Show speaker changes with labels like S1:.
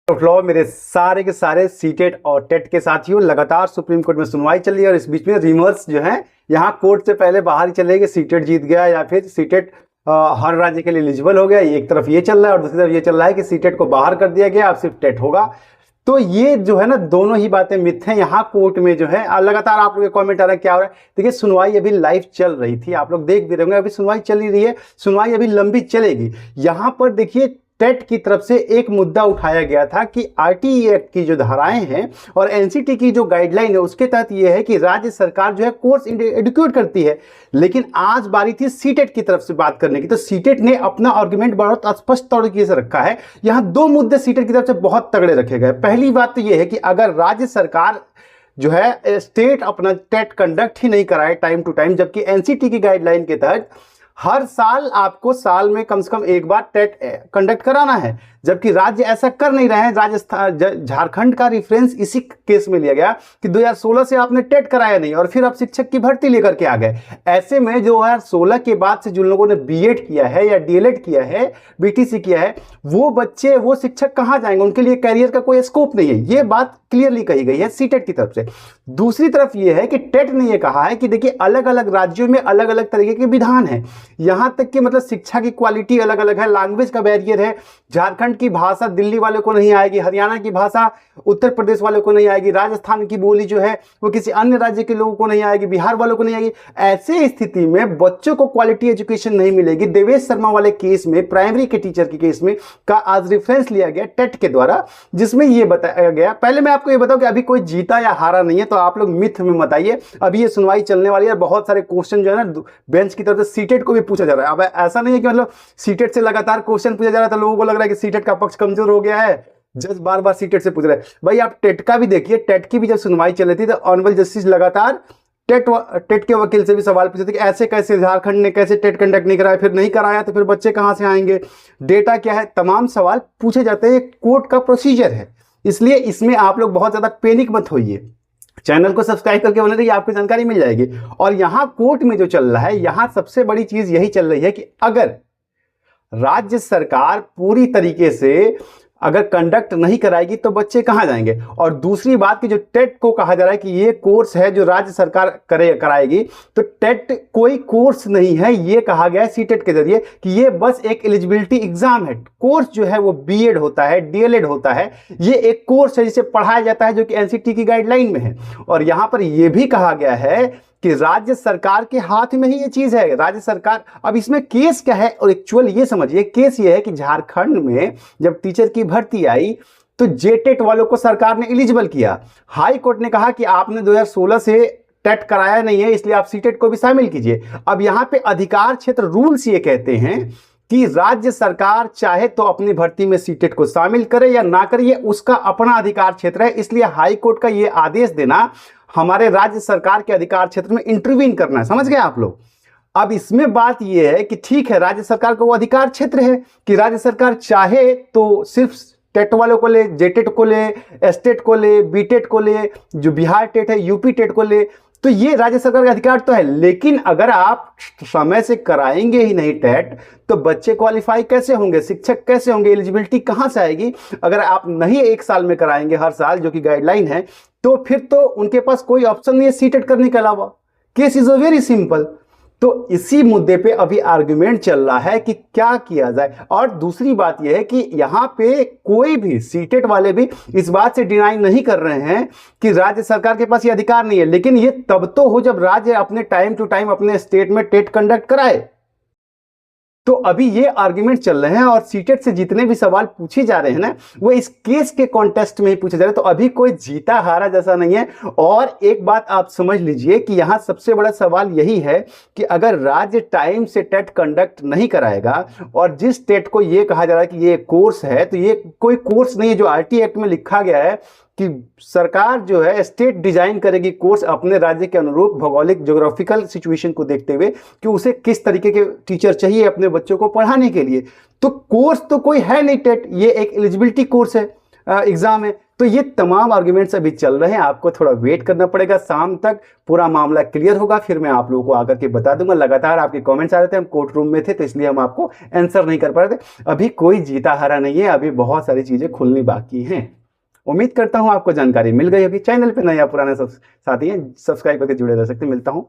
S1: Flow मेरे सारे के सारे सीटेट और टेट के साथियों, लगातार सुप्रीम कोर्ट में सुनवाई चल रही है और इस बीच में रिमर्स जो है यहाँ कोर्ट से पहले बाहर ही चले गए, सीटेट जीत गया या फिर सीटेट हर राज्य के लिए एलिजिबल हो गया। एक तरफ ये चल रहा है और दूसरी तरफ ये चल रहा है कि सीटेट को बाहर कर दिया गया, अब सिर्फ टेट होगा। तो ये जो है ना, दोनों ही बातें मिथ हैं। यहाँ कोर्ट में जो है लगातार आप लोग के कमेंट आ रहा है क्या हो रहा है। देखिए, सुनवाई अभी लाइव चल रही थी, आप लोग देख भी रहे होंगे, अभी सुनवाई चल ही रही है, सुनवाई अभी लंबी चलेगी। यहाँ पर देखिए, टेट की तरफ से एक मुद्दा उठाया गया था कि आरटीई एक्ट की जो धाराएं हैं और एनसीटी की जो गाइडलाइन है उसके तहत ये है कि राज्य सरकार जो है कोर्स एडुकेट करती है। लेकिन आज बारी थी सीटेट की तरफ से बात करने की, तो सीटेट ने अपना आर्गुमेंट बहुत स्पष्ट तरीके से रखा है। यहां दो मुद्दे सीटेट की तरफ से बहुत तगड़े रखे गए। पहली बात तो यह है कि अगर राज्य सरकार जो है स्टेट अपना टेट कंडक्ट ही नहीं कराए टाइम टू टाइम, जबकि एनसीटी की गाइडलाइन के तहत हर साल आपको साल में कम से कम एक बार टेट कंडक्ट कराना है, जबकि राज्य ऐसा कर नहीं रहे हैं। राजस्थान, झारखंड का रेफरेंस इसी केस में लिया गया कि 2016 से आपने टेट कराया नहीं और फिर आप शिक्षक की भर्ती लेकर के आ गए। ऐसे में 2016 के बाद से जिन लोगों ने बीएड किया है या डीएलएड किया है, बीटीसी किया है, वो बच्चे, वो शिक्षक कहां जाएंगे? उनके लिए कैरियर का कोई स्कोप नहीं है। ये बात क्लियरली कही गई है सीटेट की तरफ से। दूसरी तरफ यह है कि टेट ने यह कहा है कि देखिए, अलग अलग राज्यों में अलग अलग तरीके के विधान है, यहां तक कि मतलब शिक्षा की क्वालिटी अलग अलग है, लैंग्वेज का बैरियर है। झारखंड की भाषा दिल्ली वाले को नहीं आएगी, हरियाणा की भाषा उत्तर प्रदेश वाले को नहीं आएगी, राजस्थान की बोली जो है वो किसी अन्य राज्य के लोगों को नहीं आएगी, बिहार वालों को नहीं आएगी। ऐसे स्थिति में बच्चों को क्वालिटी एजुकेशन नहीं मिलेगी। देवेश शर्मा वाले केस में, प्राइमरी के टीचर के केस में का आज रेफरेंस लिया गया टेट के द्वारा, जिसमें यह बताया गया। पहले मैं आपको ये बताऊं कि अभी कोई जीता या हारा नहीं है, तो आप लोग मिथ में मत आइए। अभी ये सुनवाई चलने वाली है, बहुत सारे क्वेश्चन जो है ना बेंच की तरफ से सीटेट को भी पूछा जा रहा है। अब ऐसा नहीं है कि मतलब सीटेट से लगातार क्वेश्चन पूछा जा रहा था, लोगों को लग रहा है कि सीटेट का पक्ष कमजोर हो गया है, जज बार बार सीटेट से पूछ रहे हैं। भाई आप टेट का भी देखिए, टेट की भी जब सुनवाई चल रही थी तो ऑनरेबल जस्टिस लगातार टेट के वकील से भी सवाल पूछे थे कि ऐसे कैसे झारखंड ने कैसे टेट कंडक्ट नहीं कराया, फिर नहीं कराया तो फिर बच्चे कहां से आएंगे, डेटा क्या है, तमाम सवाल पूछे जाते हैं। कोर्ट का प्रोसीजर है, इसलिए इसमें आप लोग बहुत ज्यादा पैनिक मत होइए। चैनल को सब्सक्राइब करके बने रहिए, आपको जानकारी मिल जाएगी। और यहां कोर्ट में जो चल रहा है, यहां सबसे बड़ी चीज यही चल रही है कि अगर राज्य सरकार पूरी तरीके से अगर कंडक्ट नहीं कराएगी तो बच्चे कहां जाएंगे। और दूसरी बात कि जो टेट को कहा जा रहा है कि ये कोर्स है जो राज्य सरकार कराएगी, तो टेट कोई कोर्स नहीं है। ये कहा गया है सीटेट के जरिए कि ये बस एक एलिजिबिलिटी एग्जाम है। कोर्स जो है वो बीएड होता है, डीएलएड होता है, ये एक कोर्स है जिसे पढ़ाया जाता है, जो कि एनसीटी की गाइडलाइन में है। और यहां पर यह भी कहा गया है कि राज्य सरकार के हाथ में ही ये चीज है, राज्य सरकार। अब इसमें केस क्या है, और एक्चुअल ये समझिए, केस ये है कि झारखंड में जब टीचर की भर्ती आई तो जेटेट वालों को सरकार ने एलिजिबल किया। हाई कोर्ट ने कहा कि आपने 2016 से टेट कराया नहीं है, इसलिए आप सीटेट को भी शामिल कीजिए। अब यहां पे अधिकार क्षेत्र रूल्स ये कहते हैं कि राज्य सरकार चाहे तो अपनी भर्ती में सीटेट को शामिल करे या ना करे, ये उसका अपना अधिकार क्षेत्र है। इसलिए हाई कोर्ट का ये आदेश देना हमारे राज्य सरकार के अधिकार क्षेत्र में इंटरवीन करना है। समझ गए आप लोग? अब इसमें बात यह है कि ठीक है, राज्य सरकार का वो अधिकार क्षेत्र है कि राज्य सरकार चाहे तो सिर्फ टेट वालों को ले, जेटेट को ले, एसटेट को ले, बीटेट को ले, जो बिहार टेट है, यूपी टेट को ले, तो ये राज्य सरकार का अधिकार तो है। लेकिन अगर आप समय से कराएंगे ही नहीं टेट, तो बच्चे क्वालिफाई कैसे होंगे, शिक्षक कैसे होंगे, एलिजिबिलिटी कहां से आएगी? अगर आप नहीं एक साल में कराएंगे हर साल, जो कि गाइडलाइन है, तो फिर तो उनके पास कोई ऑप्शन नहीं है सीटेट करने के अलावा। Case is very simple. तो इसी मुद्दे पे अभी आर्गुमेंट चल रहा है कि क्या किया जाए। और दूसरी बात यह है कि यहां पे कोई भी सीटेट वाले भी इस बात से डिनाई नहीं कर रहे हैं कि राज्य सरकार के पास ये अधिकार नहीं है। लेकिन ये तब तो हो जब राज्य अपने टाइम टू टाइम अपने स्टेट में टेट कंडक्ट कराए। तो अभी ये आर्गुमेंट चल रहे हैं और सीटेट से जितने भी सवाल पूछे जा रहे हैं ना, वो इस केस के कॉन्टेस्ट में ही पूछे जा रहे हैं। तो अभी कोई जीता हारा जैसा नहीं है। और एक बात आप समझ लीजिए कि यहां सबसे बड़ा सवाल यही है कि अगर राज्य टाइम से टेट कंडक्ट नहीं कराएगा, और जिस टेट को ये कहा जा रहा है कि ये कोर्स है, तो ये कोई कोर्स नहीं है। जो आरटी एक्ट में लिखा गया है कि सरकार जो है स्टेट डिजाइन करेगी कोर्स अपने राज्य के अनुरूप, भौगोलिक ज्योग्राफिकल सिचुएशन को देखते हुए कि उसे किस तरीके के टीचर चाहिए अपने बच्चों को पढ़ाने के लिए। तो कोर्स तो कोई है नहीं टेट, ये एक एलिजिबिलिटी कोर्स है, एग्जाम है। तो ये तमाम आर्ग्यूमेंट्स अभी चल रहे हैं, आपको थोड़ा वेट करना पड़ेगा, शाम तक पूरा मामला क्लियर होगा, फिर मैं आप लोगों को आकर के बता दूंगा। लगातार आपके कमेंट्स आ रहे थे, हम कोर्ट रूम में थे तो इसलिए हम आपको आंसर नहीं कर पा रहे थे। अभी कोई जीता हारा नहीं है, अभी बहुत सारी चीजें खुलनी बाकी हैं। उम्मीद करता हूं आपको जानकारी मिल गई होगी। चैनल पे नया पुराना सब साथी हैं, सब्सक्राइब करके जुड़े रह सकते हैं। मिलता हूं